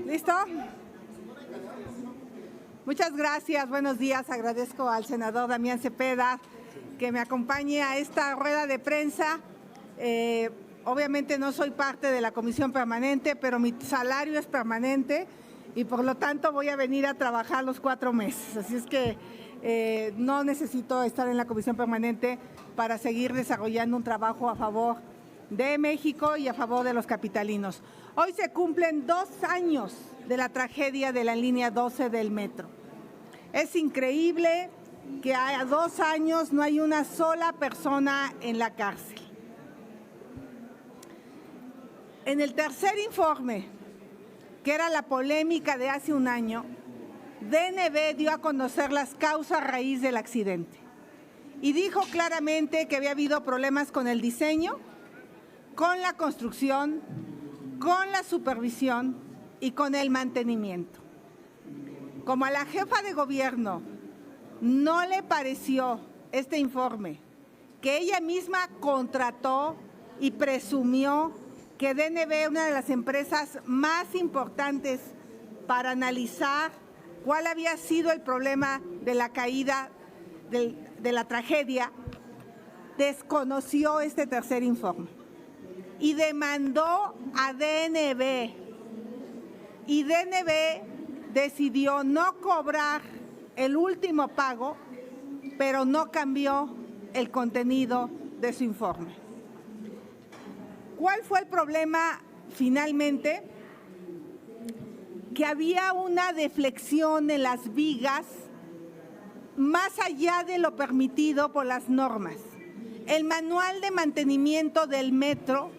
¿Listo? Muchas gracias, buenos días. Agradezco al senador Damián Cepeda que me acompañe a esta rueda de prensa. Obviamente no soy parte de la comisión permanente, pero mi salario es permanente y por lo tanto voy a venir a trabajar los 4 meses. Así es que no necesito estar en la comisión permanente para seguir desarrollando un trabajo a favor de México y a favor de los capitalinos. Hoy se cumplen 2 años de la tragedia de la línea 12 del metro. Es increíble que a 2 años no hay una sola persona en la cárcel. En el tercer informe, que era la polémica de hace un año, DNB dio a conocer las causas raíz del accidente y dijo claramente que había habido problemas con el diseño, con la construcción, con la supervisión y con el mantenimiento. Como a la jefa de gobierno no le pareció este informe, que ella misma contrató y presumió que DNB, una de las empresas más importantes para analizar cuál había sido el problema de la caída de la tragedia, desconoció este tercer informe y demandó a DNB. Y DNB decidió no cobrar el último pago, pero no cambió el contenido de su informe. ¿Cuál fue el problema finalmente? Que había una deflexión en las vigas más allá de lo permitido por las normas. El manual de mantenimiento del metro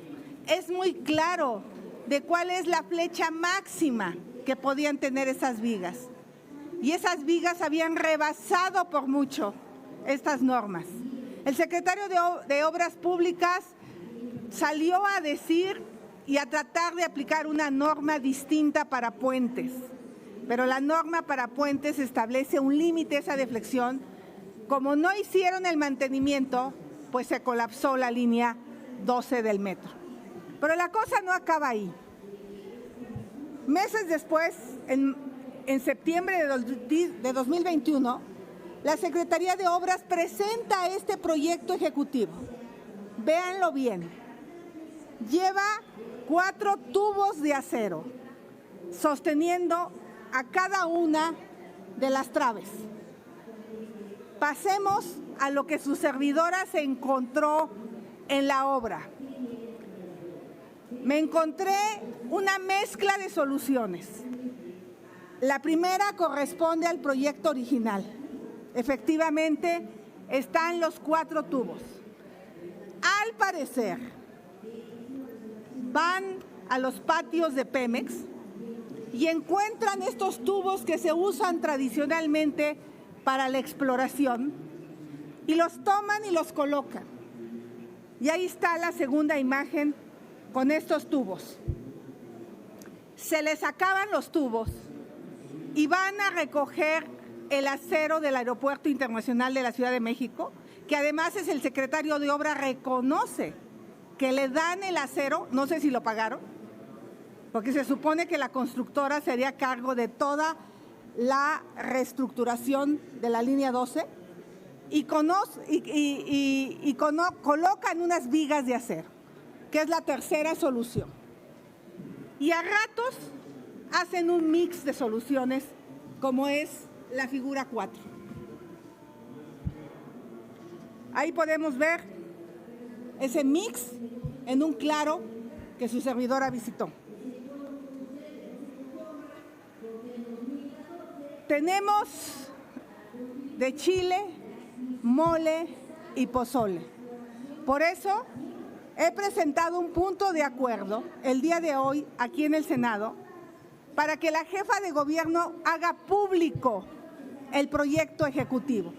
es muy claro de cuál es la flecha máxima que podían tener esas vigas. Y esas vigas habían rebasado por mucho estas normas. El secretario de Obras Públicas salió a decir y a tratar de aplicar una norma distinta para puentes, pero la norma para puentes establece un límite a esa deflexión. Como no hicieron el mantenimiento, pues se colapsó la línea 12 del metro. Pero la cosa no acaba ahí. Meses después, en septiembre de 2021, la Secretaría de Obras presenta este proyecto ejecutivo. Véanlo bien. Lleva 4 tubos de acero sosteniendo a cada una de las traves. Pasemos a lo que su servidora se encontró en la obra. Me encontré una mezcla de soluciones. La primera corresponde al proyecto original. Efectivamente, están los 4 tubos. Al parecer, van a los patios de Pemex y encuentran estos tubos que se usan tradicionalmente para la exploración y los toman y los colocan. Y ahí está la segunda imagen con estos tubos. Se les acaban los tubos y van a recoger el acero del Aeropuerto Internacional de la Ciudad de México, que además es el secretario de Obra reconoce que le dan el acero, no sé si lo pagaron, porque se supone que la constructora sería a cargo de toda la reestructuración de la línea 12 y colocan unas vigas de acero, que es la tercera solución. Y a ratos hacen un mix de soluciones, como es la figura 4. Ahí podemos ver ese mix en un claro que su servidora visitó. Tenemos de chile, mole y pozole. Por eso he presentado un punto de acuerdo el día de hoy aquí en el Senado para que la jefa de gobierno haga público el proyecto ejecutivo.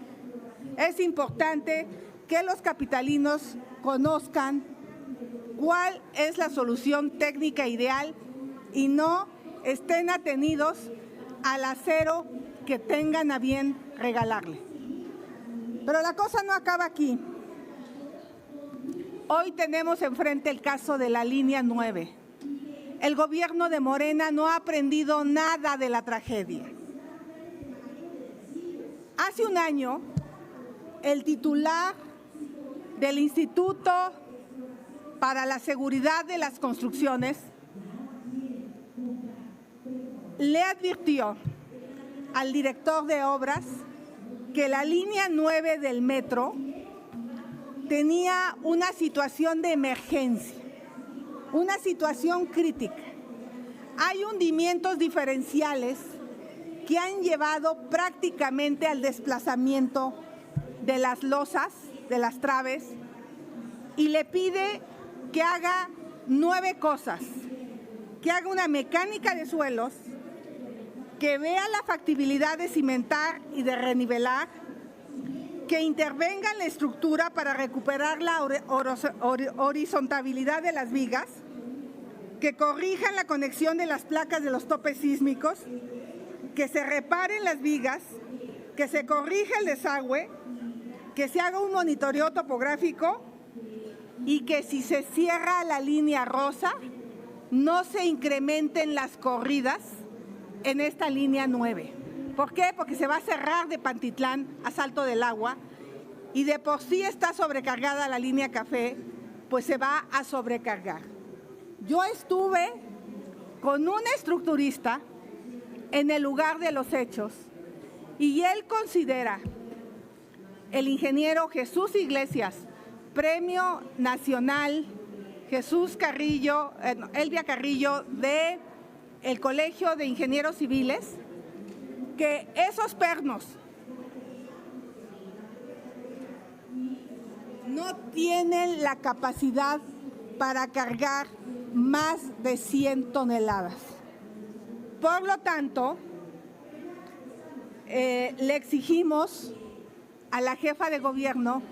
Es importante que los capitalinos conozcan cuál es la solución técnica ideal y no estén atenidos al acero que tengan a bien regalarle. Pero la cosa no acaba aquí. Hoy tenemos enfrente el caso de la línea 9. el gobierno de Morena no ha aprendido nada de la tragedia. Hace un año, el titular del Instituto para la Seguridad de las Construcciones le advirtió al director de obras que la línea 9 del metro tenía una situación de emergencia, una situación crítica. Hay hundimientos diferenciales que han llevado prácticamente al desplazamiento de las losas, de las traves, y le pide que haga 9 cosas: que haga una mecánica de suelos, que vea la factibilidad de cimentar y de renivelar, que intervenga en la estructura para recuperar la horizontalidad de las vigas, que corrijan la conexión de las placas de los topes sísmicos, que se reparen las vigas, que se corrija el desagüe, que se haga un monitoreo topográfico y que si se cierra la línea rosa, no se incrementen las corridas en esta línea 9. ¿Por qué? Porque se va a cerrar de Pantitlán a Salto del Agua y de por sí está sobrecargada la línea café, pues se va a sobrecargar. Yo estuve con un estructurista en el lugar de los hechos y él considera, el ingeniero Jesús Iglesias, Premio Nacional Jesús Carrillo, Elvia Carrillo del Colegio de Ingenieros Civiles, que esos pernos no tienen la capacidad para cargar más de 100 toneladas. Por lo tanto, le exigimos a la jefa de gobierno,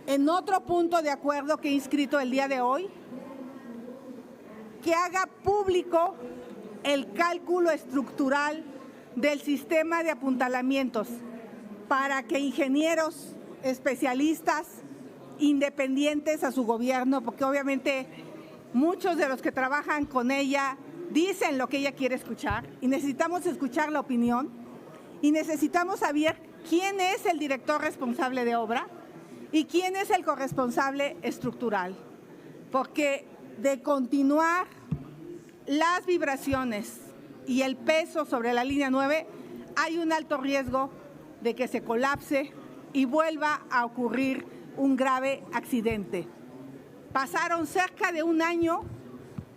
en otro punto de acuerdo que he inscrito el día de hoy, que haga público el cálculo estructural del sistema de apuntalamientos para que ingenieros especialistas independientes a su gobierno, porque obviamente muchos de los que trabajan con ella dicen lo que ella quiere escuchar y necesitamos escuchar la opinión y necesitamos saber quién es el director responsable de obra y quién es el corresponsable estructural, porque de continuar las vibraciones y el peso sobre la línea 9, hay un alto riesgo de que se colapse y vuelva a ocurrir un grave accidente. Pasaron cerca de un año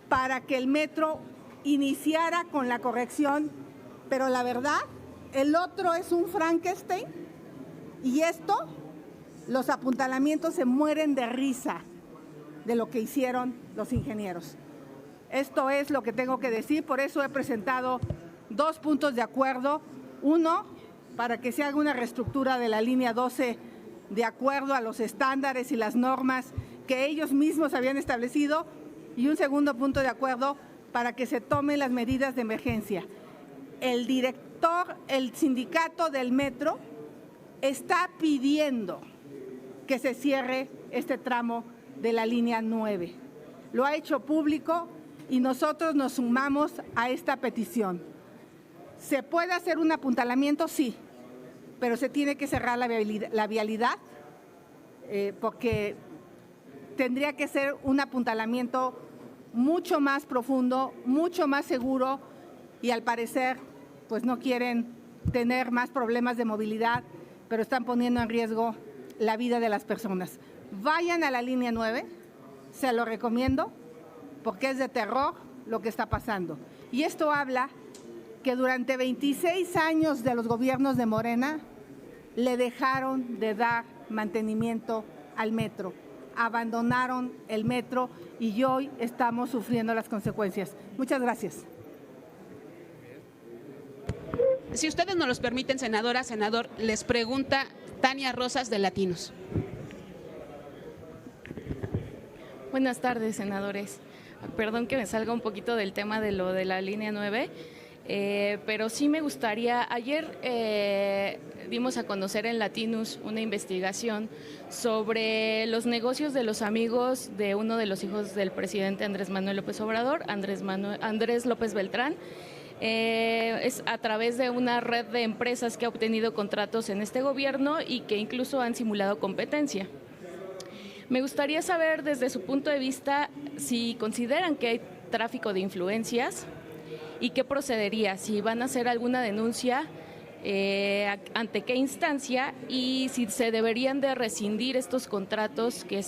para que el metro iniciara con la corrección, pero la verdad, el otro es un Frankenstein y esto, los apuntalamientos se mueren de risa de lo que hicieron los ingenieros. Esto es lo que tengo que decir, por eso he presentado 2 puntos de acuerdo. Uno, para que se haga una reestructura de la línea 12 de acuerdo a los estándares y las normas que ellos mismos habían establecido, y un segundo punto de acuerdo para que se tomen las medidas de emergencia. El director, el sindicato del metro está pidiendo que se cierre este tramo de la línea 9. Lo ha hecho público y nosotros nos sumamos a esta petición. ¿Se puede hacer un apuntalamiento? Sí, pero se tiene que cerrar la vialidad porque tendría que ser un apuntalamiento mucho más profundo, mucho más seguro y al parecer pues no quieren tener más problemas de movilidad, pero están poniendo en riesgo la vida de las personas. Vayan a la línea 9, se lo recomiendo, porque es de terror lo que está pasando. Y esto habla que durante 26 años de los gobiernos de Morena le dejaron de dar mantenimiento al metro, abandonaron el metro y hoy estamos sufriendo las consecuencias. Muchas gracias. Si ustedes nos los permiten, senadora, senador, les pregunta Tania Rosas de Latinos. Buenas tardes, senadores. Perdón que me salga un poquito del tema de lo de la línea 9, pero sí me gustaría, ayer dimos a conocer en Latinus una investigación sobre los negocios de los amigos de uno de los hijos del presidente Andrés Manuel López Obrador, Andrés López Beltrán. Es a través de una red de empresas que ha obtenido contratos en este gobierno y que incluso han simulado competencia. Me gustaría saber desde su punto de vista si consideran que hay tráfico de influencias y qué procedería, si van a hacer alguna denuncia, ante qué instancia y si se deberían de rescindir estos contratos que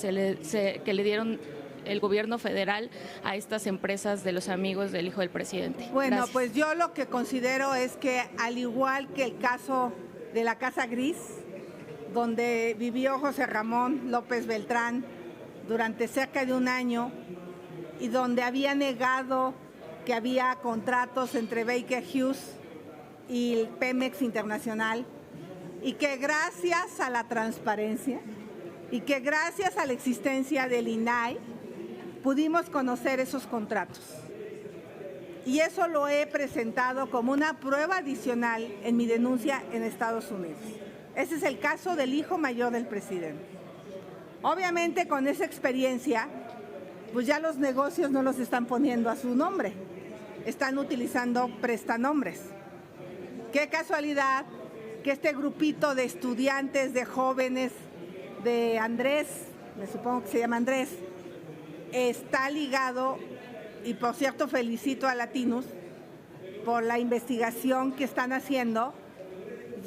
le dieron el gobierno federal a estas empresas de los amigos del hijo del presidente. Bueno, Gracias. pues yo lo que considero es que al igual que el caso de la Casa Gris, donde vivió José Ramón López Beltrán durante cerca de un año y donde había negado que había contratos entre Baker Hughes y el Pemex Internacional, y que gracias a la transparencia y que gracias a la existencia del INAI pudimos conocer esos contratos. Y eso lo he presentado como una prueba adicional en mi denuncia en Estados Unidos. Ese es el caso del hijo mayor del presidente. Obviamente con esa experiencia, pues ya los negocios no los están poniendo a su nombre, están utilizando prestanombres. Qué casualidad que este grupito de estudiantes, de jóvenes, de Andrés, me supongo que se llama Andrés, está ligado, y por cierto felicito a Latinus por la investigación que están haciendo.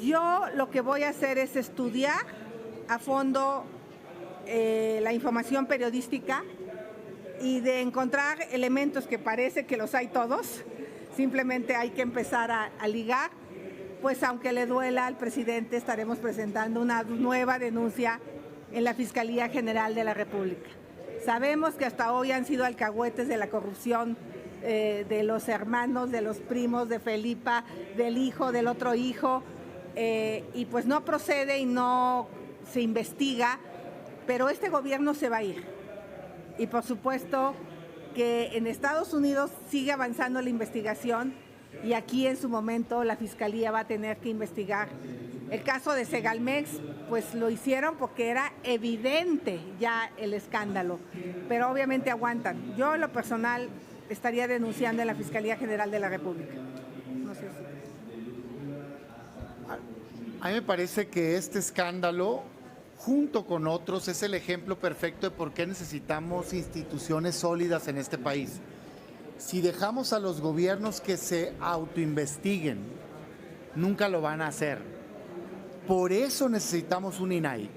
Yo lo que voy a hacer es estudiar a fondo la información periodística y de encontrar elementos que parece que los hay todos, simplemente hay que empezar a ligar, pues aunque le duela al presidente estaremos presentando una nueva denuncia en la Fiscalía General de la República. Sabemos que hasta hoy han sido alcahuetes de la corrupción de los hermanos, de los primos, de Felipa, del hijo, del otro hijo, y pues no procede y no se investiga, pero este gobierno se va a ir. Y por supuesto que en Estados Unidos sigue avanzando la investigación y aquí en su momento la Fiscalía va a tener que investigar. El caso de Segalmex, pues lo hicieron porque era evidente ya el escándalo, pero obviamente aguantan. Yo en lo personal estaría denunciando en la Fiscalía General de la República. No sé si... A mí me parece que este escándalo, junto con otros, es el ejemplo perfecto de por qué necesitamos instituciones sólidas en este país. Si dejamos a los gobiernos que se autoinvestiguen, nunca lo van a hacer. Por eso necesitamos un INAI,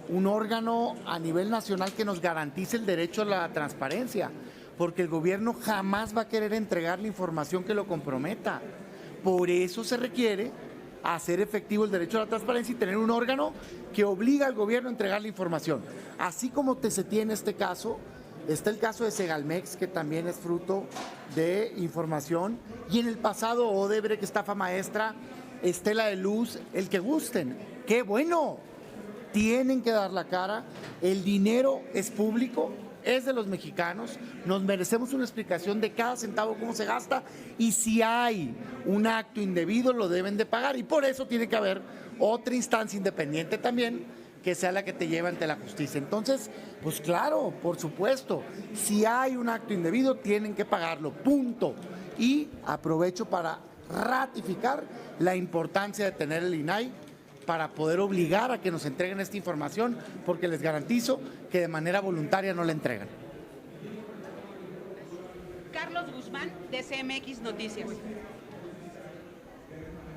un órgano a nivel nacional que nos garantice el derecho a la transparencia, porque el gobierno jamás va a querer entregar la información que lo comprometa. Por eso se requiere hacer efectivo el derecho a la transparencia y tener un órgano que obliga al gobierno a entregar la información. Así como se tiene este caso, está el caso de Segalmex, que también es fruto de información, y en el pasado Odebrecht, estafa maestra, Estela de Luz, el que gusten. ¡Qué bueno! Tienen que dar la cara, el dinero es público, es de los mexicanos, nos merecemos una explicación de cada centavo, cómo se gasta, y si hay un acto indebido lo deben de pagar, y por eso tiene que haber otra instancia independiente también, que sea la que te lleve ante la justicia. Entonces, pues claro, por supuesto, si hay un acto indebido tienen que pagarlo, punto. Y aprovecho para ratificar la importancia de tener el INAI para poder obligar a que nos entreguen esta información, porque les garantizo que de manera voluntaria no la entregan. Carlos Guzmán, de CMX Noticias.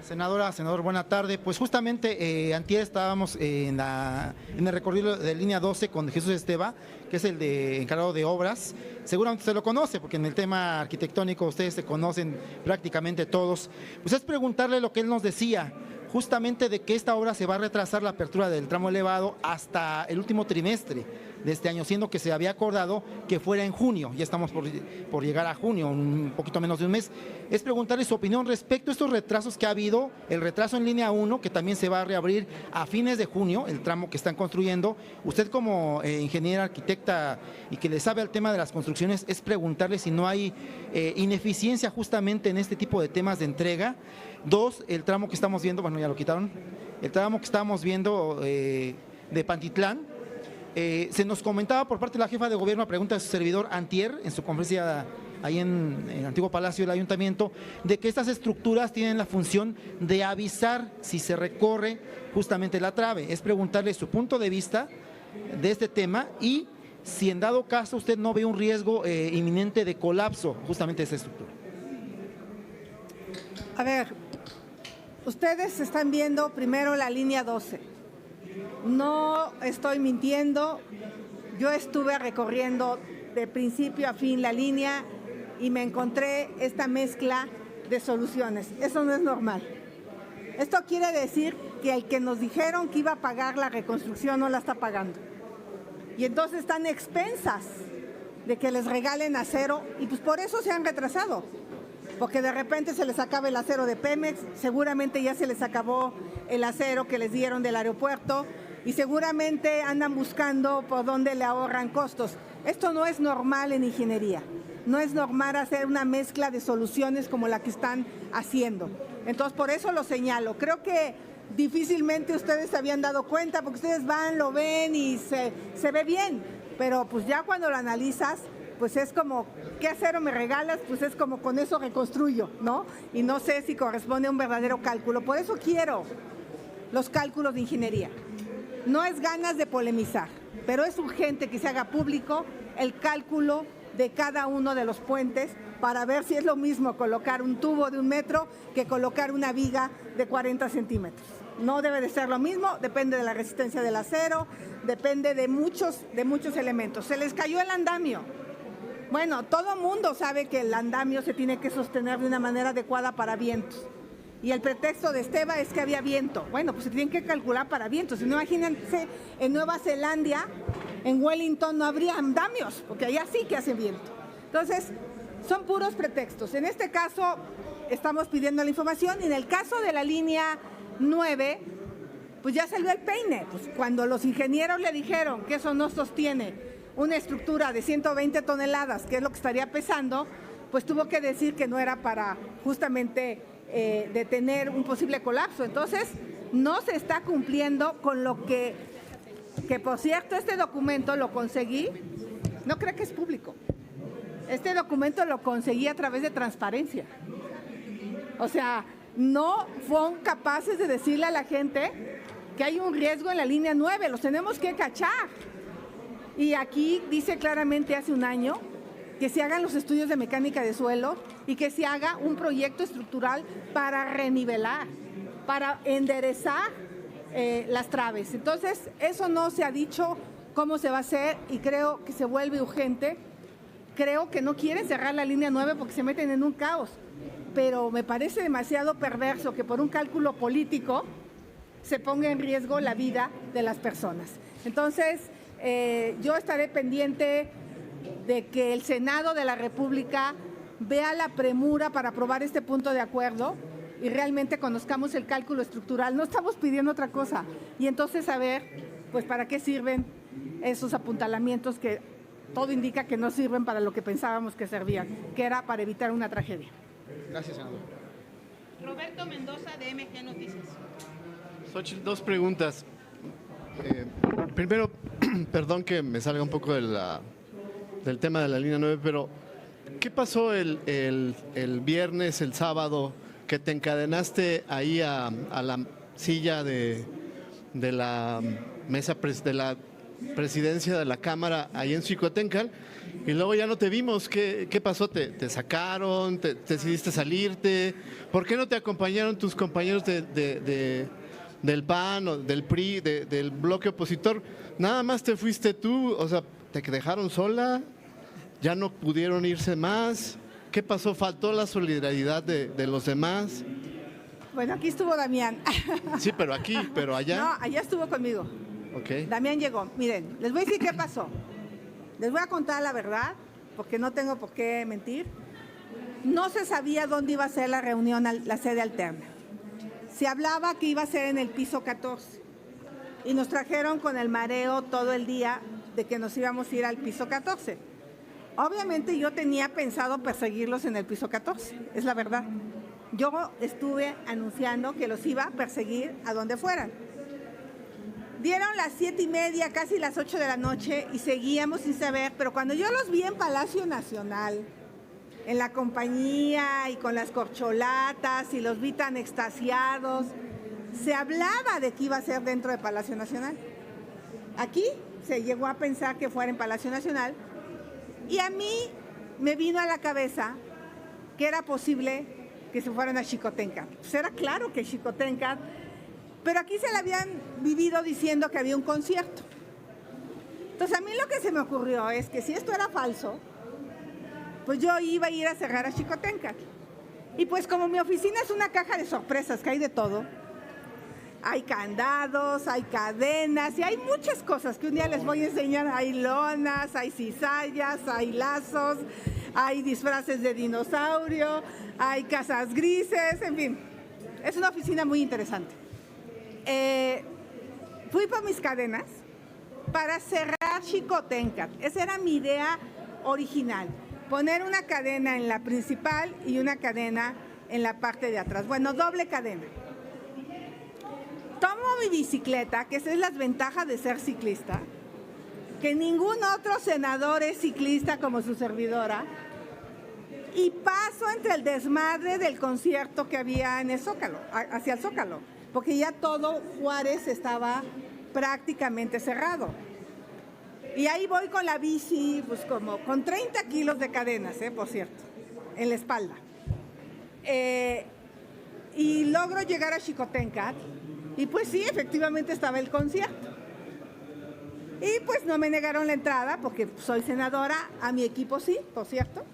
Senadora, senador, buena tarde. Pues justamente antier estábamos en el recorrido de línea 12 con Jesús Esteva, que es el encargado de obras. Seguramente usted lo conoce, porque en el tema arquitectónico ustedes se conocen prácticamente todos. Pues es preguntarle lo que él nos decía, justamente de que esta obra se va a retrasar la apertura del tramo elevado hasta el último trimestre de este año, siendo que se había acordado que fuera en junio. Ya estamos por llegar a junio, un poquito menos de un mes. Es preguntarle su opinión respecto a estos retrasos que ha habido, el retraso en línea 1, que también se va a reabrir a fines de junio, el tramo que están construyendo. Usted como ingeniera, arquitecta y que le sabe al tema de las construcciones, es preguntarle si no hay ineficiencia justamente en este tipo de temas de entrega. Dos, el tramo que estamos viendo, bueno, ya lo quitaron, el tramo que estábamos viendo de Pantitlán, se nos comentaba por parte de la jefa de gobierno a pregunta de su servidor antier en su conferencia ahí en el antiguo Palacio del Ayuntamiento, de que estas estructuras tienen la función de avisar si se recorre justamente la trave. Es preguntarle su punto de vista de este tema y si en dado caso usted no ve un riesgo inminente de colapso justamente de esta estructura. A ver, ustedes están viendo primero la línea 12. No estoy mintiendo, yo estuve recorriendo de principio a fin la línea y me encontré esta mezcla de soluciones. Eso no es normal. Esto quiere decir que el que nos dijeron que iba a pagar la reconstrucción no la está pagando. Y entonces están expensas de que les regalen acero y pues por eso se han retrasado. Porque de repente se les acaba el acero de Pemex, seguramente ya se les acabó el acero que les dieron del aeropuerto y seguramente andan buscando por dónde le ahorran costos. Esto no es normal en ingeniería. No es normal hacer una mezcla de soluciones como la que están haciendo. Entonces, por eso lo señalo. Creo que difícilmente ustedes se habían dado cuenta, porque ustedes van, lo ven y se ve bien. Pero pues ya cuando lo analizas, pues es como, ¿qué acero me regalas? Pues es como con eso reconstruyo, ¿no? Y no sé si corresponde a un verdadero cálculo. Por eso quiero los cálculos de ingeniería. No es ganas de polemizar, pero es urgente que se haga público el cálculo de cada uno de los puentes para ver si es lo mismo colocar un tubo de 1 metro que colocar una viga de 40 centímetros. No debe de ser lo mismo, depende de la resistencia del acero, depende de muchos elementos. Se les cayó el andamio. Bueno, todo mundo sabe que el andamio se tiene que sostener de una manera adecuada para vientos. Y el pretexto de Esteva es que había viento. Bueno, pues se tienen que calcular para vientos. Si no, imagínense, en Nueva Zelanda, en Wellington, no habría andamios, porque allá sí que hace viento. Entonces, son puros pretextos. En este caso, estamos pidiendo la información. Y en el caso de la línea 9, pues ya salió el peine. Pues cuando los ingenieros le dijeron que eso no sostiene una estructura de 120 toneladas, que es lo que estaría pesando, pues tuvo que decir que no era para justamente detener un posible colapso. Entonces, no se está cumpliendo con lo que por cierto, este documento lo conseguí, no creo que es público. Este documento lo conseguí a través de transparencia. O sea, no fueron capaces de decirle a la gente que hay un riesgo en la línea 9, los tenemos que cachar. Y aquí dice claramente hace un año que se hagan los estudios de mecánica de suelo y que se haga un proyecto estructural para renivelar, para enderezar las traves. Entonces, eso no se ha dicho cómo se va a hacer y creo que se vuelve urgente. Creo que no quieren cerrar la línea 9 porque se meten en un caos, pero me parece demasiado perverso que por un cálculo político se ponga en riesgo la vida de las personas. Entonces, yo estaré pendiente de que el Senado de la República vea la premura para aprobar este punto de acuerdo y realmente conozcamos el cálculo estructural. No estamos pidiendo otra cosa. Y entonces saber, pues, para qué sirven esos apuntalamientos que todo indica que no sirven para lo que pensábamos que servían, que era para evitar una tragedia. Gracias, senador. Roberto Mendoza, de MG Noticias. Xochitl, 2 preguntas. Primero, perdón que me salga un poco del tema de la línea 9, pero ¿qué pasó el viernes, el sábado, que te encadenaste ahí a la silla de la mesa de la presidencia de la Cámara ahí en Xicoténcatl y luego ya no te vimos? ¿Qué pasó? ¿Te sacaron? ¿Te decidiste salirte? ¿Por qué no te acompañaron tus compañeros del PAN o del PRI, del bloque opositor? Nada más te fuiste tú, o sea, ¿te dejaron sola? ¿Ya no pudieron irse más? ¿Qué pasó? ¿Faltó la solidaridad de los demás? Bueno, aquí estuvo Damián. Sí, pero aquí, pero allá. No, allá estuvo conmigo. Okay. Damián llegó. Miren, les voy a decir qué pasó. Les voy a contar la verdad, porque no tengo por qué mentir. No se sabía dónde iba a ser la reunión, la sede alterna. Se hablaba que iba a ser en el piso 14 y nos trajeron con el mareo todo el día de que nos íbamos a ir al piso 14. Obviamente yo tenía pensado perseguirlos en el piso 14, es la verdad. yo estuve anunciando que los iba a perseguir a donde fueran. Dieron las 7:30, casi las 8 de la noche y seguíamos sin saber, pero cuando yo los vi en Palacio Nacional, en la compañía y con las corcholatas y los vi tan extasiados, se hablaba de que iba a ser dentro de Palacio Nacional. Aquí se llegó a pensar que fuera en Palacio Nacional y a mí me vino a la cabeza que era posible que se fueran a Xicoténcatl. Pues era claro que Xicoténcatl, pero aquí se la habían vivido diciendo que había un concierto. Entonces a mí lo que se me ocurrió es que si esto era falso, pues yo iba a ir a cerrar a Xicoténcatl. Y pues como mi oficina es una caja de sorpresas, que hay de todo, hay candados, hay cadenas y hay muchas cosas que un día les voy a enseñar. Hay lonas, hay cizallas, hay lazos, hay disfraces de dinosaurio, hay casas grises, en fin. Es una oficina muy interesante. Fui por mis cadenas para cerrar Xicoténcatl. Esa era mi idea original. Poner una cadena en la principal y una cadena en la parte de atrás. Bueno, doble cadena. Tomo mi bicicleta, que esa es la ventaja de ser ciclista, que ningún otro senador es ciclista como su servidora, y paso entre el desmadre del concierto que había en el Zócalo, hacia el Zócalo, porque ya todo Juárez estaba prácticamente cerrado. Y ahí voy con la bici, pues como con 30 kilos de cadenas, por cierto, en la espalda. Y logro llegar a Xicoténcatl. Y pues sí, efectivamente estaba el concierto. Y pues no me negaron la entrada porque soy senadora, a mi equipo sí, por cierto.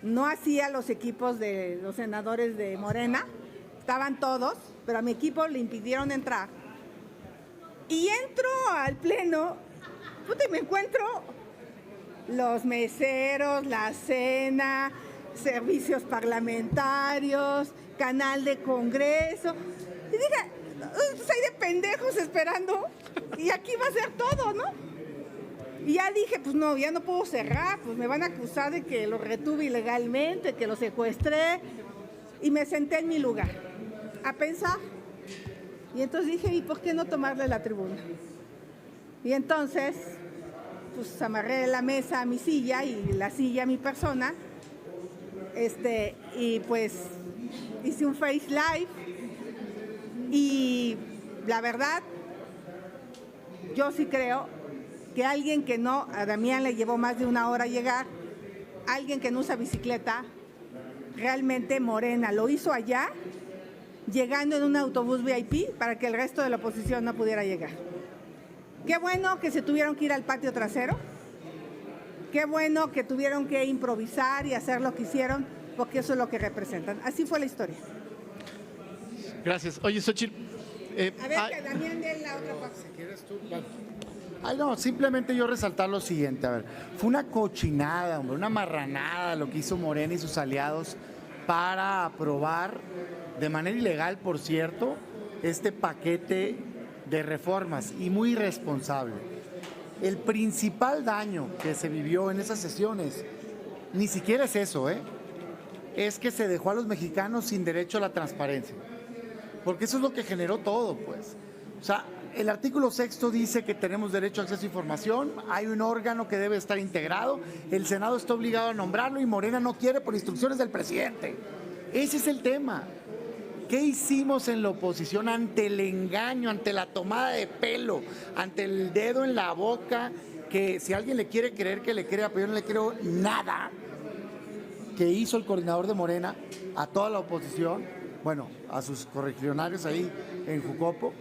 No hacía los equipos de los senadores de Morena, estaban todos, pero a mi equipo le impidieron entrar. Y entro al pleno, y me encuentro los meseros, la cena, servicios parlamentarios, canal de Congreso. Y dije, pues hay de pendejos esperando y aquí va a ser todo, ¿no? Y ya dije, pues no, ya no puedo cerrar, pues me van a acusar de que lo retuve ilegalmente, que lo secuestré. Y me senté en mi lugar a pensar. Y entonces dije, ¿y por qué no tomarle la tribuna? Y entonces, pues amarré la mesa a mi silla y la silla a mi persona. Y pues hice un Face Live. Y la verdad, yo sí creo que alguien que no, a Damián le llevó más de 1 hora llegar, alguien que no usa bicicleta, realmente Morena lo hizo allá, llegando en un autobús VIP para que el resto de la oposición no pudiera llegar. Qué bueno que se tuvieron que ir al patio trasero, qué bueno que tuvieron que improvisar y hacer lo que hicieron, porque eso es lo que representan. Así fue la historia. Gracias. Oye, Xochitl. A ver, que Damián dé la otra parte. Si quieres tú, vale. Ay, no, simplemente yo resaltar lo siguiente, a ver, fue una cochinada, hombre, una marranada lo que hizo Morena y sus aliados para aprobar, de manera ilegal, por cierto, este paquete de reformas y muy irresponsable. El principal daño que se vivió en esas sesiones, ni siquiera es eso, es que se dejó a los mexicanos sin derecho a la transparencia, porque eso es lo que generó todo, pues. O sea, el artículo 6 dice que tenemos derecho a acceso a información, hay un órgano que debe estar integrado, el Senado está obligado a nombrarlo y Morena no quiere por instrucciones del presidente. Ese es el tema. ¿Qué hicimos en la oposición ante el engaño, ante la tomada de pelo, ante el dedo en la boca? Que si alguien le quiere creer, que le crea, pero yo no le creo nada que hizo el coordinador de Morena a toda la oposición, bueno, a sus correligionarios ahí en Jucopo,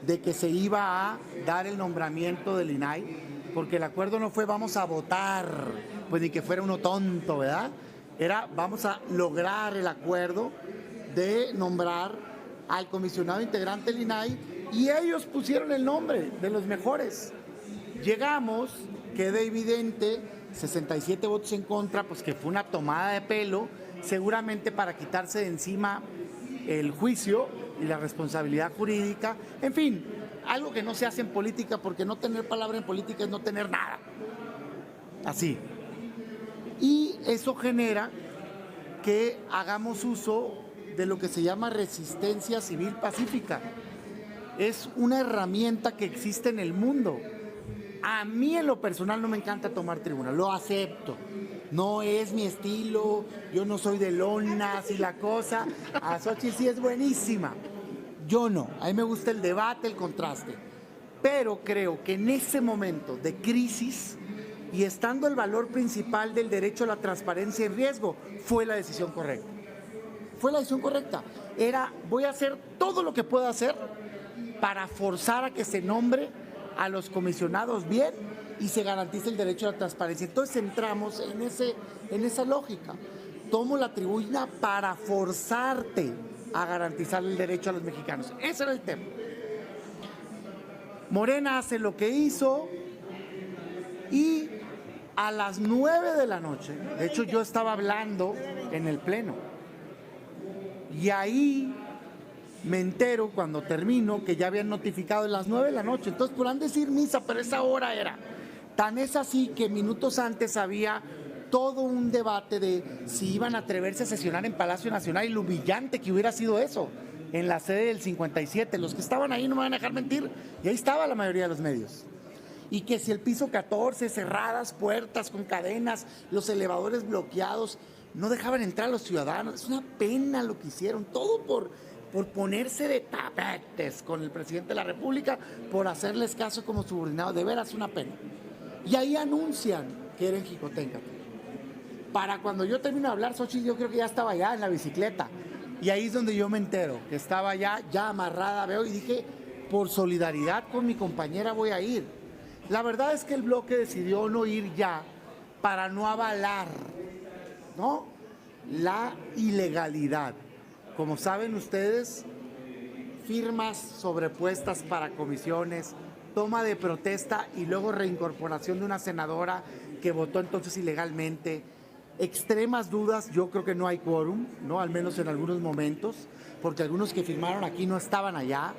de que se iba a dar el nombramiento del INAI, porque el acuerdo no fue vamos a votar, pues ni que fuera uno tonto, ¿verdad? Era vamos a lograr el acuerdo de nombrar al comisionado integrante del INAI y ellos pusieron el nombre de los mejores. Llegamos, queda evidente, 67 votos en contra, pues que fue una tomada de pelo, seguramente para quitarse de encima el juicio y la responsabilidad jurídica, en fin, algo que no se hace en política, porque no tener palabra en política es no tener nada, así. Y eso genera que hagamos uso de lo que se llama resistencia civil pacífica. Es una herramienta que existe en el mundo. A mí en lo personal no me encanta tomar tribuna, lo acepto. No es mi estilo, yo no soy de lonas y la cosa. A Xochitl sí es buenísima. Yo no, a mí me gusta el debate, el contraste. Pero creo que en ese momento de crisis y estando el valor principal del derecho a la transparencia en riesgo, fue la decisión correcta. Fue la decisión correcta. Era, voy a hacer todo lo que pueda hacer para forzar a que se nombre a los comisionados bien y se garantice el derecho a la transparencia. Entonces entramos en esa lógica. Tomo la tribuna para forzarte a garantizar el derecho a los mexicanos. Ese era el tema. Morena hace lo que hizo y a las 9 de la noche, de hecho yo estaba hablando en el pleno, y ahí me entero cuando termino que ya habían notificado a las 9 de la noche. Entonces podrán decir misa, pero esa hora era. Tan es así que minutos antes había todo un debate de si iban a atreverse a sesionar en Palacio Nacional y lo humillante que hubiera sido eso, en la sede del 57. Los que estaban ahí no me van a dejar mentir, y ahí estaba la mayoría de los medios. Y que si el piso 14, cerradas puertas con cadenas, los elevadores bloqueados, no dejaban entrar a los ciudadanos. Es una pena lo que hicieron, todo por ponerse de tapetes con el presidente de la República, por hacerles caso como subordinados. De veras, una pena. Y ahí anuncian que era en Jicotenca. Para cuando yo termino de hablar, Xochitl yo creo que ya estaba allá en la bicicleta. Y ahí es donde yo me entero, que estaba ya amarrada, veo, y dije, por solidaridad con mi compañera voy a ir. La verdad es que el bloque decidió no ir ya para no avalar, ¿no?, la ilegalidad. Como saben ustedes, firmas sobrepuestas para comisiones, toma de protesta y luego reincorporación de una senadora que votó entonces ilegalmente. Extremas dudas, yo creo que no hay quórum, ¿no?, al menos en algunos momentos, porque algunos que firmaron aquí no estaban allá,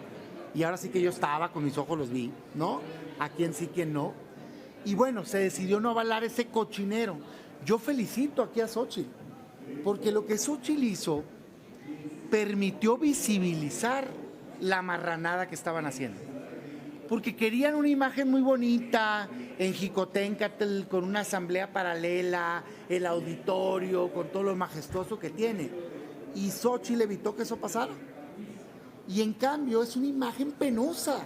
y ahora sí que yo estaba, con mis ojos los vi, ¿no?, a quién sí, quién no. Y bueno, se decidió no avalar ese cochinero. Yo felicito aquí a Xochitl, porque lo que Xochitl hizo permitió visibilizar la marranada que estaban haciendo. Porque querían una imagen muy bonita en Jicoténcatl, con una asamblea paralela, el auditorio, con todo lo majestuoso que tiene. Y Xochitl evitó que eso pasara. Y en cambio es una imagen penosa,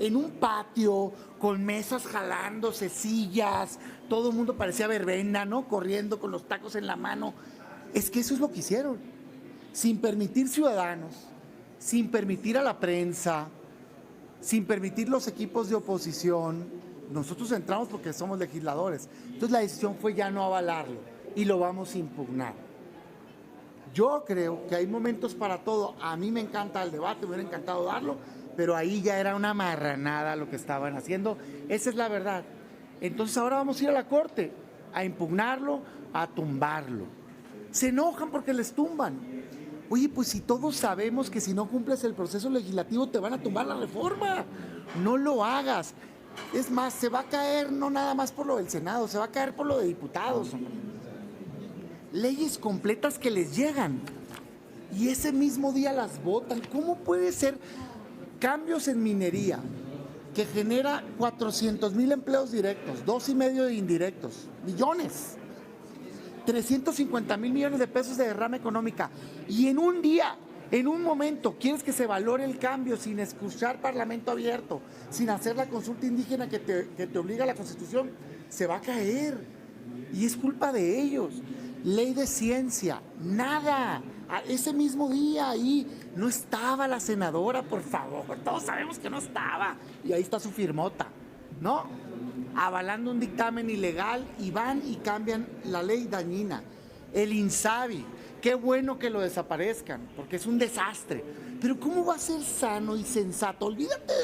en un patio, con mesas jalándose, sillas, todo el mundo parecía verbena, ¿no?, corriendo con los tacos en la mano. Es que eso es lo que hicieron, sin permitir ciudadanos, sin permitir a la prensa, sin permitir los equipos de oposición. Nosotros entramos porque somos legisladores. Entonces la decisión fue ya no avalarlo y lo vamos a impugnar. Yo creo que hay momentos para todo. A mí me encanta el debate, me hubiera encantado darlo, pero ahí ya era una marranada lo que estaban haciendo. Esa es la verdad. Entonces ahora vamos a ir a la Corte a impugnarlo, a tumbarlo. Se enojan porque les tumban. Oye, pues si todos sabemos que si no cumples el proceso legislativo te van a tumbar la reforma, no lo hagas. Es más, se va a caer no nada más por lo del Senado, se va a caer por lo de diputados. Leyes completas que les llegan y ese mismo día las votan. ¿Cómo puede ser? Cambios en minería que genera 400,000 empleos directos, 2.5 de indirectos, millones. 350,000 millones de pesos de derrama económica, y en un día, en un momento, quieres que se valore el cambio sin escuchar parlamento abierto, sin hacer la consulta indígena que te obliga la Constitución, se va a caer, y es culpa de ellos. Ley de ciencia, nada. Ese mismo día ahí no estaba la senadora, por favor, todos sabemos que no estaba, y ahí está su firmota, ¿no?, avalando un dictamen ilegal, y van y cambian la ley dañina. El INSABI, qué bueno que lo desaparezcan, porque es un desastre. Pero ¿cómo va a ser sano y sensato? Olvídate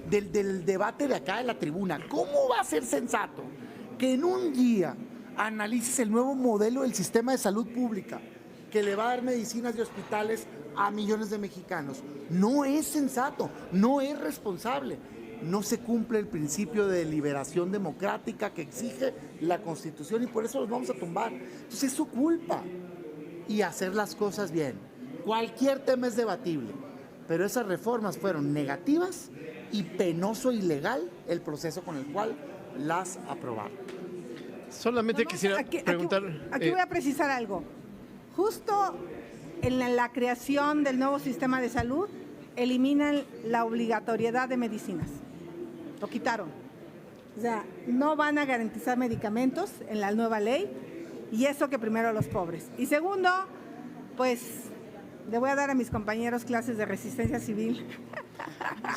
del debate de acá de la tribuna. ¿Cómo va a ser sensato que en un día analices el nuevo modelo del sistema de salud pública que le va a dar medicinas y hospitales a millones de mexicanos? No es sensato, no es responsable. No se cumple el principio de deliberación democrática que exige la Constitución, y por eso los vamos a tumbar. Entonces es su culpa. Y hacer las cosas bien. Cualquier tema es debatible, pero esas reformas fueron negativas y penoso y legal el proceso con el cual las aprobaron. Solamente quisiera preguntar... Aquí voy a precisar algo. Justo en la creación del nuevo sistema de salud, eliminan la obligatoriedad de medicinas. Lo quitaron. O sea, no van a garantizar medicamentos en la nueva ley, y eso que primero a los pobres. Y segundo, pues le voy a dar a mis compañeros clases de resistencia civil.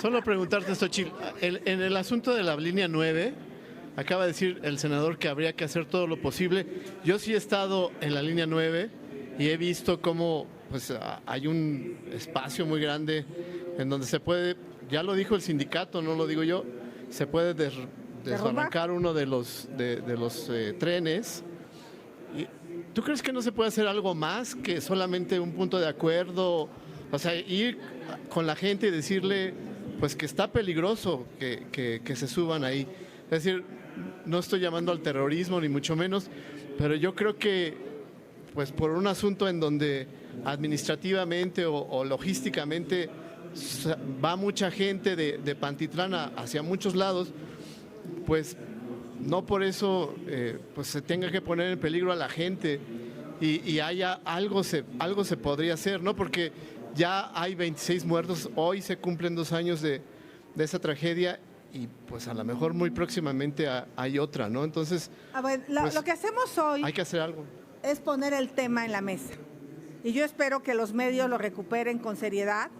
Solo preguntarte, Xochitl, en el asunto de la línea 9, acaba de decir el senador que habría que hacer todo lo posible. Yo sí he estado en la línea 9 y he visto cómo pues, hay un espacio muy grande en donde se puede, ya lo dijo el sindicato, no lo digo yo, se puede desbarrancar uno de los trenes. ¿Tú crees que no se puede hacer algo más que solamente un punto de acuerdo? O sea, ir con la gente y decirle pues que está peligroso que se suban ahí. Es decir, no estoy llamando al terrorismo ni mucho menos, pero yo creo que pues por un asunto en donde administrativamente o logísticamente va mucha gente de Pantitlán hacia muchos lados, pues no por eso pues se tenga que poner en peligro a la gente y haya algo se podría hacer, ¿no? Porque ya hay 26 muertos, hoy se cumplen 2 años de esa tragedia y pues a lo mejor muy próximamente hay otra, ¿no? Entonces, a ver, pues, lo que hacemos hoy hay que hacer algo. Es poner el tema en la mesa. Y yo espero que los medios lo recuperen con seriedad.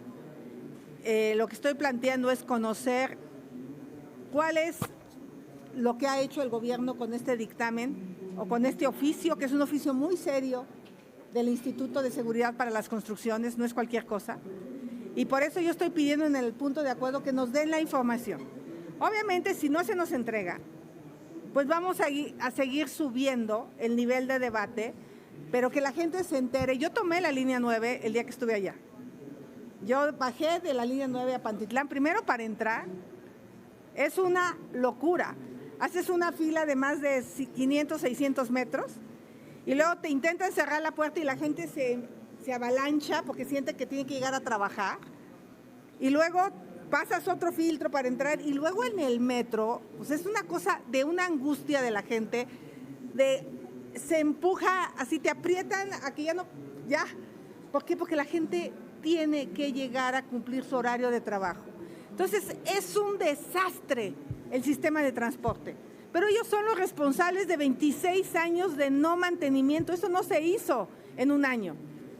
Lo que estoy planteando es conocer cuál es lo que ha hecho el gobierno con este dictamen o con este oficio, que es un oficio muy serio del Instituto de Seguridad para las Construcciones, no es cualquier cosa. Y por eso yo estoy pidiendo en el punto de acuerdo que nos den la información. Obviamente, si no se nos entrega, pues vamos a seguir subiendo el nivel de debate, pero que la gente se entere. Yo tomé la línea 9 el día que estuve allá. Yo bajé de la línea 9 a Pantitlán, primero para entrar. Es una locura. Haces una fila de más de 500, 600 metros y luego te intentan cerrar la puerta y la gente se avalancha porque siente que tiene que llegar a trabajar. Y luego pasas otro filtro para entrar y luego en el metro, pues es una cosa de una angustia de la gente, se empuja, así te aprietan a que ya. ¿Por qué? Porque la gente tiene que llegar a cumplir su horario de trabajo. Entonces es un desastre el sistema de transporte, pero ellos son los responsables de 26 años de no mantenimiento. Eso no se hizo en un año,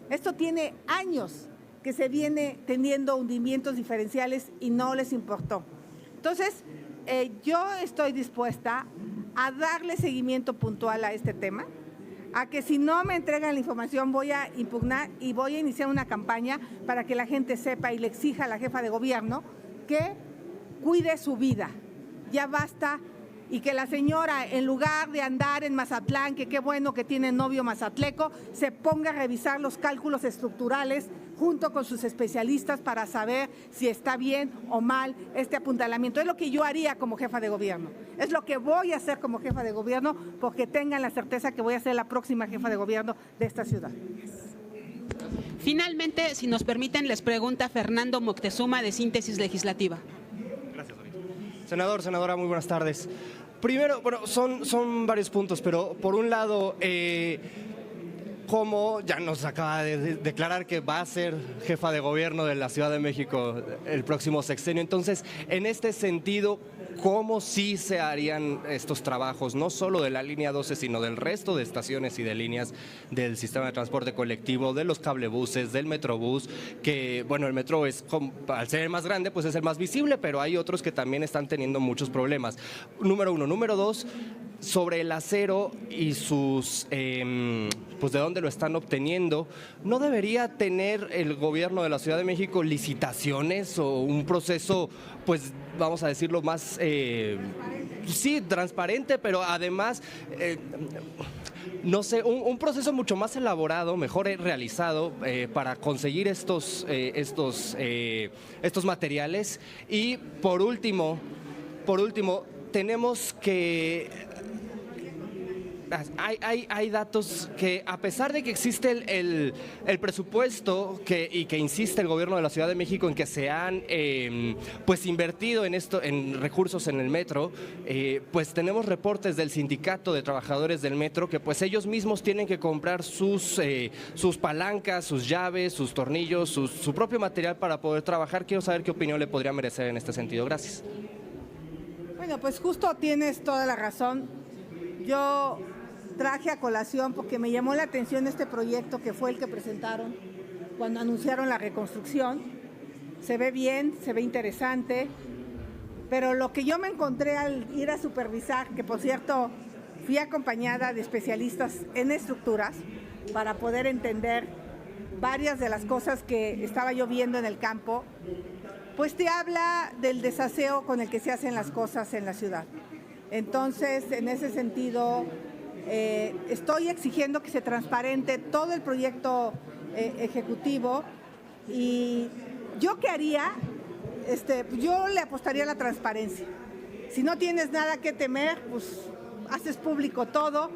esto tiene años que se viene teniendo hundimientos diferenciales y no les importó. Entonces, yo estoy dispuesta a darle seguimiento puntual a este tema, a que si no me entregan la información voy a impugnar y voy a iniciar una campaña para que la gente sepa y le exija a la jefa de gobierno que cuide su vida. Ya basta. Y que la señora, en lugar de andar en Mazatlán, que qué bueno que tiene novio mazatleco, se ponga a revisar los cálculos estructurales junto con sus especialistas para saber si está bien o mal este apuntalamiento. Es lo que yo haría como jefa de gobierno. Es lo que voy a hacer como jefa de gobierno, porque tengan la certeza que voy a ser la próxima jefa de gobierno de esta ciudad. Finalmente, si nos permiten, les pregunta Fernando Moctezuma de Síntesis Legislativa. Senador, senadora, muy buenas tardes. Primero, bueno, son varios puntos, pero por un lado, como ya nos acaba de declarar que va a ser jefa de gobierno de la Ciudad de México el próximo sexenio, entonces, en este sentido, ¿cómo sí se harían estos trabajos, no solo de la línea 12, sino del resto de estaciones y de líneas del sistema de transporte colectivo, de los cablebuses, del Metrobús, que, bueno, el metro es, al ser el más grande, pues es el más visible, pero hay otros que también están teniendo muchos problemas. Número uno. Número dos, sobre el acero y sus, pues de dónde lo están obteniendo, ¿no debería tener el gobierno de la Ciudad de México licitaciones o un proceso, pues vamos a decirlo más, sí, transparente, pero además, no sé, un proceso mucho más elaborado, mejor realizado para conseguir estos materiales? Y por último, tenemos que hay datos que, a pesar de que existe el presupuesto y que insiste el gobierno de la Ciudad de México en que se han pues invertido en recursos en el metro, pues tenemos reportes del sindicato de trabajadores del metro que pues ellos mismos tienen que comprar sus palancas, sus llaves, sus tornillos, su propio material para poder trabajar. Quiero saber qué opinión le podría merecer en este sentido. Gracias. Bueno, pues justo tienes toda la razón. Yo traje a colación porque me llamó la atención este proyecto que fue el que presentaron cuando anunciaron la reconstrucción. Se ve bien, se ve interesante, pero lo que yo me encontré al ir a supervisar, que por cierto fui acompañada de especialistas en estructuras para poder entender varias de las cosas que estaba yo viendo en el campo, pues te habla del desaseo con el que se hacen las cosas en la ciudad. Entonces, en ese sentido, estoy exigiendo que se transparente todo el proyecto ejecutivo y yo qué haría, yo le apostaría a la transparencia. Si no tienes nada que temer, pues haces público todo,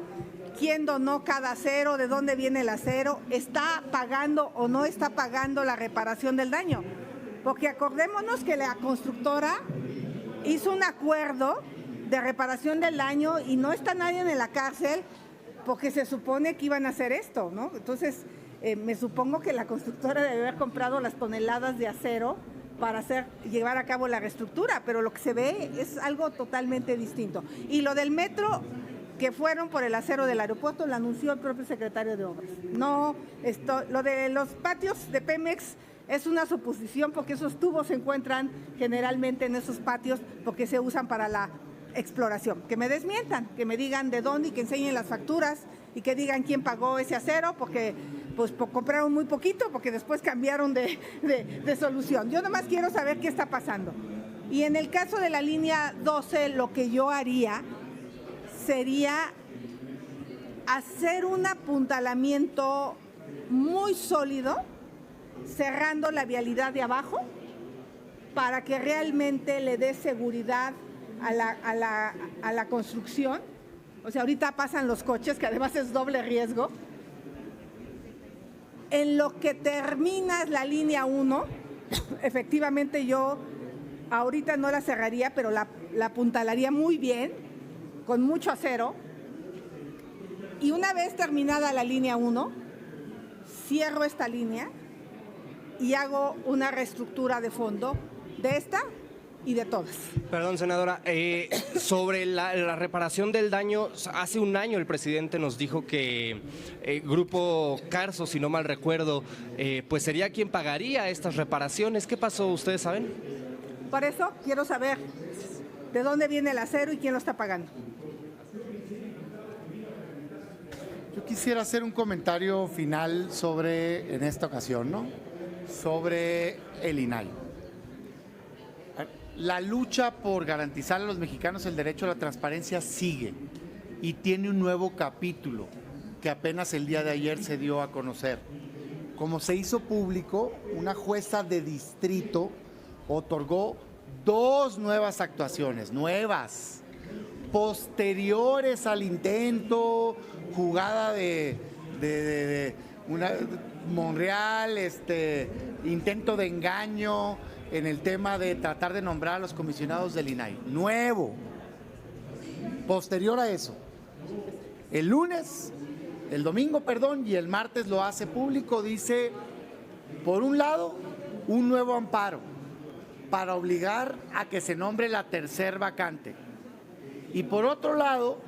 quién donó cada acero, de dónde viene el acero, está pagando o no está pagando la reparación del daño. Porque acordémonos que la constructora hizo un acuerdo de reparación del daño y no está nadie en la cárcel porque se supone que iban a hacer esto, ¿no? Entonces, me supongo que la constructora debe haber comprado las toneladas de acero para llevar a cabo la reestructura, pero lo que se ve es algo totalmente distinto. Y lo del metro, que fueron por el acero del aeropuerto, lo anunció el propio secretario de Obras. No, lo de los patios de Pemex es una suposición porque esos tubos se encuentran generalmente en esos patios porque se usan para la exploración. Que me desmientan, que me digan de dónde y que enseñen las facturas y que digan quién pagó ese acero porque pues compraron muy poquito porque después cambiaron de solución. Yo nomás quiero saber qué está pasando. Y en el caso de la línea 12, lo que yo haría sería hacer un apuntalamiento muy sólido cerrando la vialidad de abajo para que realmente le dé seguridad a la construcción. O sea, ahorita pasan los coches, que además es doble riesgo. En lo que termina la línea 1, efectivamente yo ahorita no la cerraría, pero la apuntalaría muy bien, con mucho acero. Y una vez terminada la línea 1, cierro esta línea y hago una reestructura de fondo de esta y de todas. Perdón, senadora, sobre la reparación del daño, hace un año el presidente nos dijo que Grupo Carso, si no mal recuerdo, pues sería quien pagaría estas reparaciones. ¿Qué pasó? ¿Ustedes saben? Por eso quiero saber de dónde viene el acero y quién lo está pagando. Yo quisiera hacer un comentario final sobre, en esta ocasión, ¿no?, sobre el INAI. La lucha por garantizar a los mexicanos el derecho a la transparencia sigue y tiene un nuevo capítulo que apenas el día de ayer se dio a conocer. Como se hizo público, una jueza de distrito otorgó 2 nuevas actuaciones, posteriores al intento, jugada de una Monreal, intento de engaño en el tema de tratar de nombrar a los comisionados del INAI. Nuevo. Posterior a eso, el domingo, y el martes lo hace público, dice, por un lado, un nuevo amparo para obligar a que se nombre la tercer vacante. Y por otro lado,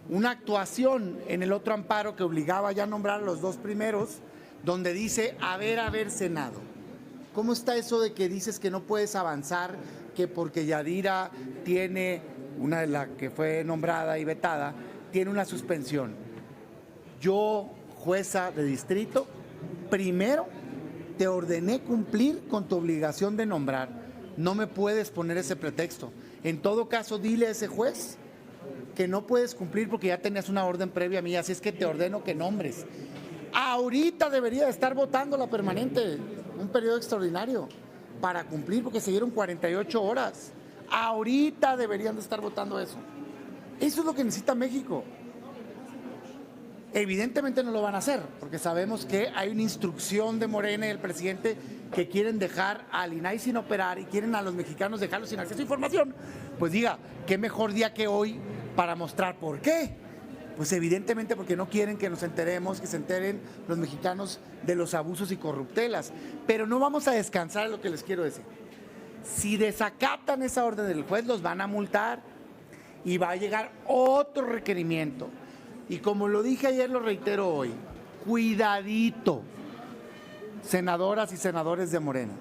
una actuación en el otro amparo que obligaba ya a nombrar a los 2 primeros, donde dice, a ver, Senado, ¿cómo está eso de que dices que no puedes avanzar, que porque Yadira tiene, una de las que fue nombrada y vetada, tiene una suspensión? Yo, jueza de distrito, primero te ordené cumplir con tu obligación de nombrar. No me puedes poner ese pretexto. En todo caso, dile a ese juez que no puedes cumplir porque ya tenías una orden previa a mí, así es que te ordeno que nombres. Ahorita debería de estar votando la permanente, un periodo extraordinario, para cumplir, porque se dieron 48 horas. Ahorita deberían de estar votando eso. Eso es lo que necesita México. Evidentemente no lo van a hacer, porque sabemos que hay una instrucción de Morena y del presidente que quieren dejar al INAI sin operar y quieren a los mexicanos dejarlos sin acceso a información. Pues diga, qué mejor día que hoy para mostrar por qué. Pues evidentemente porque no quieren que nos enteremos, que se enteren los mexicanos de los abusos y corruptelas. Pero no vamos a descansar en lo que les quiero decir. Si desacatan esa orden del juez, los van a multar y va a llegar otro requerimiento. Y como lo dije ayer, lo reitero hoy, cuidadito, senadoras y senadores de Morena,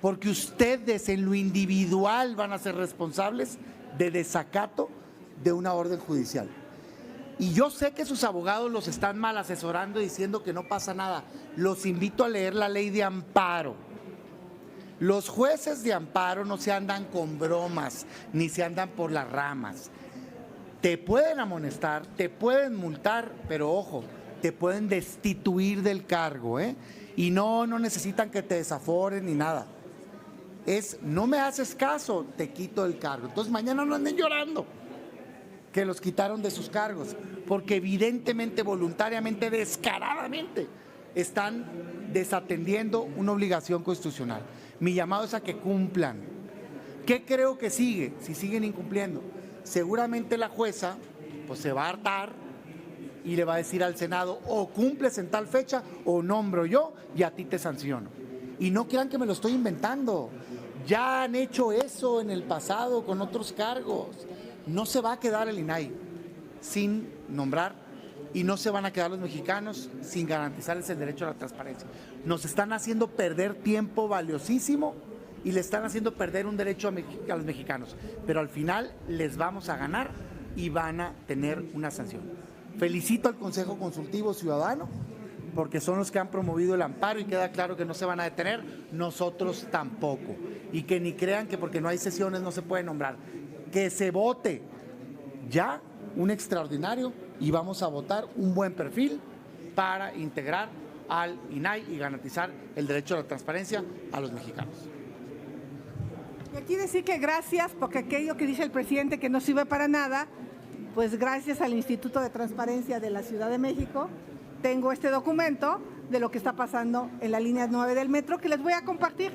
porque ustedes en lo individual van a ser responsables de desacato de una orden judicial. Y yo sé que sus abogados los están mal asesorando diciendo que no pasa nada. Los invito a leer la ley de amparo. Los jueces de amparo no se andan con bromas, ni se andan por las ramas. Te pueden amonestar, te pueden multar, pero ojo, te pueden destituir del cargo, ¿eh? Y no necesitan que te desaforen ni nada. No me haces caso, te quito el cargo. Entonces mañana no anden llorando que los quitaron de sus cargos, porque evidentemente, voluntariamente, descaradamente, están desatendiendo una obligación constitucional. Mi llamado es a que cumplan. ¿Qué creo que sigue? Si siguen incumpliendo, seguramente la jueza pues se va a hartar y le va a decir al Senado, o cumples en tal fecha o nombro yo y a ti te sanciono. Y no crean que me lo estoy inventando, ya han hecho eso en el pasado con otros cargos. No se va a quedar el INAI sin nombrar y no se van a quedar los mexicanos sin garantizarles el derecho a la transparencia. Nos están haciendo perder tiempo valiosísimo y le están haciendo perder un derecho a los mexicanos, pero al final les vamos a ganar y van a tener una sanción. Felicito al Consejo Consultivo Ciudadano porque son los que han promovido el amparo y queda claro que no se van a detener, nosotros tampoco. Y que ni crean que porque no hay sesiones no se puede nombrar. Que se vote ya un extraordinario y vamos a votar un buen perfil para integrar al INAI y garantizar el derecho a la transparencia a los mexicanos. Y aquí decir que gracias, porque aquello que dice el presidente que no sirve para nada, pues gracias al Instituto de Transparencia de la Ciudad de México, tengo este documento de lo que está pasando en la línea 9 del metro que les voy a compartir.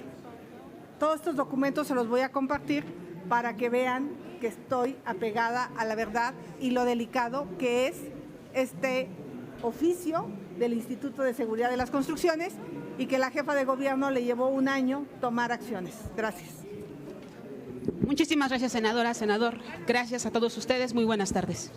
Todos estos documentos se los voy a compartir para que vean que estoy apegada a la verdad y lo delicado que es este oficio del Instituto de Seguridad de las Construcciones y que la jefa de gobierno le llevó un año tomar acciones. Gracias. Muchísimas gracias, senadora, senador. Gracias a todos ustedes. Muy buenas tardes.